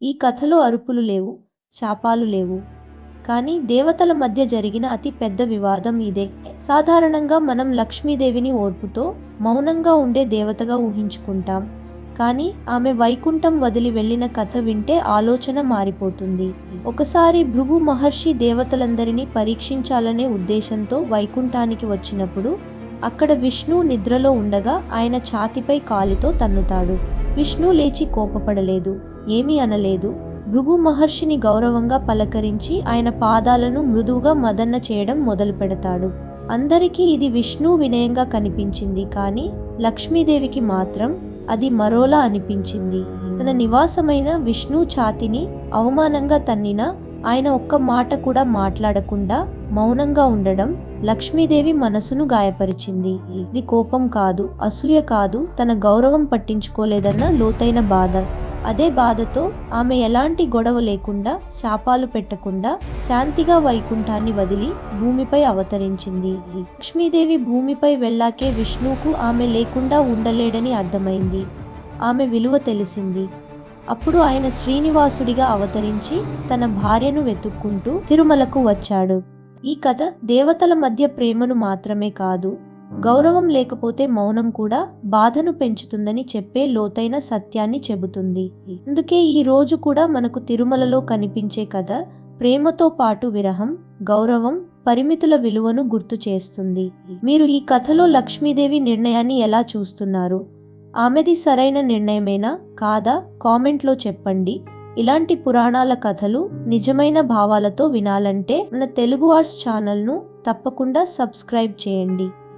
ఈ కథలో అరుపులు లేవు, శాపాలు లేవు. కానీ దేవతల మధ్య జరిగిన అతి పెద్ద వివాదం ఇదే. సాధారణంగా మనం లక్ష్మీదేవిని ఓర్పుతో, మౌనంగా ఉండే దేవతగా ఊహించుకుంటాం. కానీ ఆమె వైకుంఠం వదిలి వెళ్ళిన కథ వింటే ఆలోచన మారిపోతుంది. ఒకసారి భృగు మహర్షి దేవతలందరినీ పరీక్షించాలనే ఉద్దేశంతో వైకుంఠానికి వచ్చినప్పుడు అక్కడ విష్ణు నిద్రలో ఉండగా ఆయన ఛాతిపై కాలితో తన్నుతాడు. విష్ణు లేచి కోపపడలేదు, ఏమీ అనలేదు. భృగు మహర్షిని గౌరవంగా పలకరించి ఆయన పాదాలను మృదువుగా మదన చేయడం మొదలు పెడతాడు. అందరికీ ఇది విష్ణు వినయంగా కనిపించింది, కానీ లక్ష్మీదేవికి మాత్రం అది మరోలా అనిపించింది. తన నివాసమైన విష్ణు ఛాతిని అవమానంగా తన్నినా ఆయన ఒక్క మాట కూడా మాట్లాడకుండా మౌనంగా ఉండడం లక్ష్మీదేవి మనసును గాయపరిచింది. ఇది కోపం కాదు, అసూయ కాదు, తన గౌరవం పట్టించుకోలేదన్న లోతైన బాధ. అదే బాధతో ఆమె ఎలాంటి గొడవ లేకుండా, శాపాలు పెట్టకుండా శాంతిగా వైకుంఠాన్ని వదిలి భూమిపై అవతరించింది. లక్ష్మీదేవి భూమిపై వెళ్ళాకే విష్ణువుకు ఆమె లేకుండా ఉండలేడని అర్థమైంది. ఆమె విలువ తెలిసింది. అప్పుడు ఆయన శ్రీనివాసుడిగా అవతరించి తన భార్యను వెతుక్కుంటూ తిరుమలకు వచ్చాడు. ఈ కథ దేవతల మధ్య ప్రేమను మాత్రమే కాదు, గౌరవం లేకపోతే మౌనం కూడా బాధను పెంచుతుందని చెప్పే లోతైన సత్యాన్ని చెబుతుంది. అందుకే ఈ రోజు కూడా మనకు తిరుమలలో కనిపించే కథ ప్రేమతో పాటు విరహం, గౌరవం, పరిమితుల విలువను గుర్తు చేస్తుంది. మీరు ఈ కథలో లక్ష్మీదేవి నిర్ణయాన్ని ఎలా చూస్తున్నారు? ఆమెది సరైన నిర్ణయమేనా కాదా కామెంట్లో చెప్పండి. ఇలాంటి పురాణాల కథలు నిజమైన భావాలతో వినాలంటే మన తెలుగు ఆర్ట్స్ ఛానల్ను తప్పకుండా సబ్స్క్రైబ్ చేయండి.